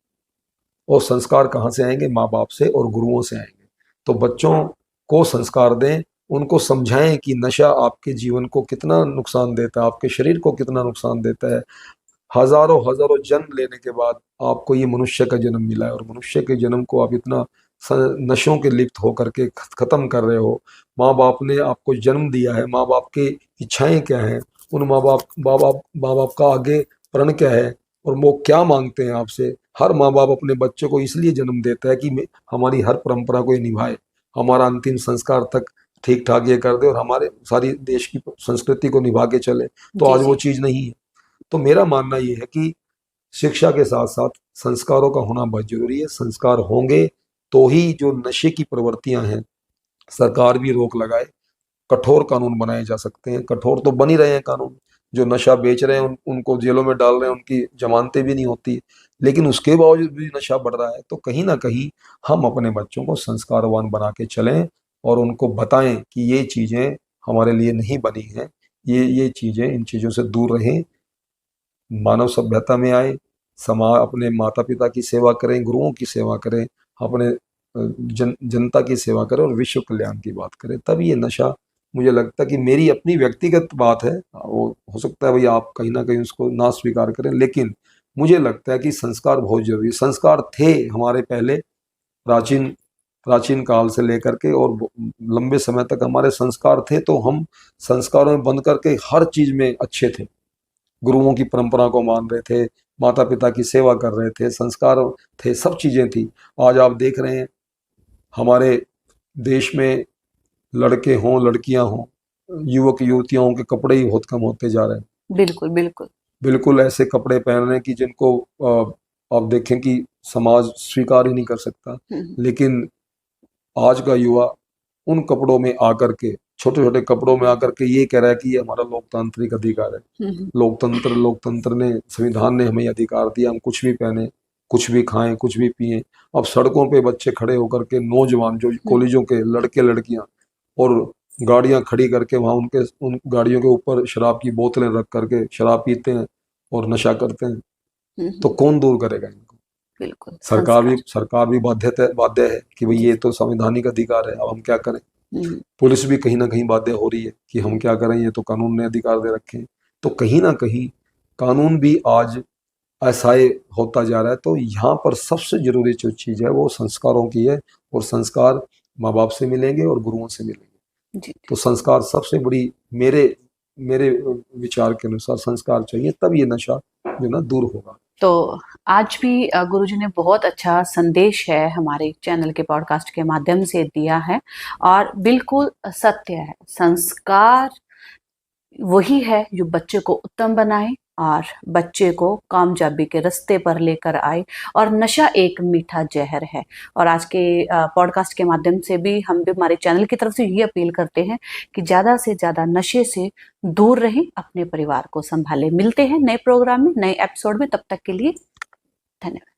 और संस्कार कहाँ से आएंगे? माँ बाप से और गुरुओं से आएंगे। तो बच्चों को संस्कार दें, उनको समझाएं कि नशा आपके जीवन को कितना नुकसान देता है, आपके शरीर को कितना नुकसान देता है। हजारों हजारों जन्म लेने के बाद आपको ये मनुष्य का जन्म मिला है, और मनुष्य के जन्म को आप इतना नशों के लिप्त होकर के खत्म कर रहे हो। माँ बाप ने आपको जन्म दिया है, माँ बाप की इच्छाएं क्या हैं, उन माँ बाप का आगे प्रण क्या है, और वो क्या मांगते हैं आपसे। हर माँ बाप अपने बच्चों को इसलिए जन्म देता है कि हमारी हर परंपरा को ये निभाए, हमारा अंतिम संस्कार तक ठीक ठाक ये कर दे, और हमारे सारी देश की संस्कृति को निभा के चले। तो आज वो चीज नहीं है। तो मेरा मानना ये है कि शिक्षा के साथ साथ संस्कारों का होना बहुत जरूरी है। संस्कार होंगे तो ही जो नशे की प्रवृत्तियां हैं सरकार भी रोक लगाए, कठोर कानून बनाए जा सकते हैं। कठोर तो बन ही रहे हैं कानून, जो नशा बेच रहे हैं उनको जेलों में डाल रहे हैं, उनकी जमानतें भी नहीं होती, लेकिन उसके बावजूद भी नशा बढ़ रहा है। तो कहीं ना कहीं हम अपने बच्चों को संस्कारवान बना के चलें, और उनको बताएं कि ये चीजें हमारे लिए नहीं बनी हैं, ये चीजें, इन चीजों से दूर रहें, मानव सभ्यता में आए, समाज, अपने माता पिता की सेवा करें, गुरुओं की सेवा करें, अपने जनता की सेवा करें, और विश्व कल्याण की बात करें। तब ये नशा, मुझे लगता है कि मेरी अपनी व्यक्तिगत बात है, वो हो सकता है भाई आप कहीं ना कहीं उसको ना स्वीकार करें, लेकिन मुझे लगता है कि संस्कार बहुत जरूरी है। संस्कार थे हमारे पहले, प्राचीन प्राचीन काल से लेकर के और लंबे समय तक हमारे संस्कार थे। तो हम संस्कारों में बंद करके हर चीज में अच्छे थे, गुरुओं की परंपरा को मान रहे थे, माता पिता की सेवा कर रहे थे, संस्कार थे, सब चीजें थी। आज आप देख रहे हैं हमारे देश में लड़के हों लड़कियां हों, युवक युवतियों के कपड़े ही बहुत कम होते जा रहे हैं। बिल्कुल बिल्कुल बिल्कुल ऐसे कपड़े पहन रहे हैं कि जिनको आप देखें कि समाज स्वीकार ही नहीं कर सकता। लेकिन आज का युवा उन कपड़ों में आकर के, छोटे छोटे कपड़ों में आकर के ये कह रहा है कि ये हमारा लोकतांत्रिक अधिकार है। लोकतंत्र ने, संविधान ने हमें अधिकार दिया, हम कुछ भी पहने, कुछ भी खाएं, कुछ भी पिएं। अब सड़कों पे बच्चे खड़े होकर के, नौजवान जो कॉलेजों के लड़के लड़कियां, और गाड़ियां खड़ी करके वहां उन गाड़ियों के ऊपर शराब की बोतलें रख करके शराब पीते हैं और नशा करते हैं। तो कौन दूर करेगा इनको? बिल्कुल सरकार भी बाध्य है कि भाई ये तो संवैधानिक अधिकार है, अब हम क्या करें। पुलिस भी कहीं ना कहीं बाध्य हो रही है कि हम क्या करें, ये तो कानून ने अधिकार दे रखे हैं। तो कहीं ना कहीं कानून भी आज असहाय होता जा रहा है। तो यहाँ पर सबसे जरूरी जो चीज है वो संस्कारों की है, और संस्कार माँ बाप से मिलेंगे और गुरुओं से मिलेंगे। तो संस्कार सबसे बड़ी, मेरे विचार के अनुसार संस्कार चाहिए, तब ये नशा जो ना दूर होगा। तो आज भी गुरुजी ने बहुत अच्छा संदेश है हमारे चैनल के पॉडकास्ट के माध्यम से दिया है, और बिल्कुल सत्य है। संस्कार वही है जो बच्चे को उत्तम बनाए, और बच्चे को कामयाबी के रास्ते पर लेकर आए। और नशा एक मीठा जहर है। और आज के पॉडकास्ट के माध्यम से भी हम भी हमारे चैनल की तरफ से ये अपील करते हैं कि ज़्यादा से ज़्यादा नशे से दूर रहें, अपने परिवार को संभालें। मिलते हैं नए प्रोग्राम में, नए एपिसोड में, तब तक के लिए धन्यवाद।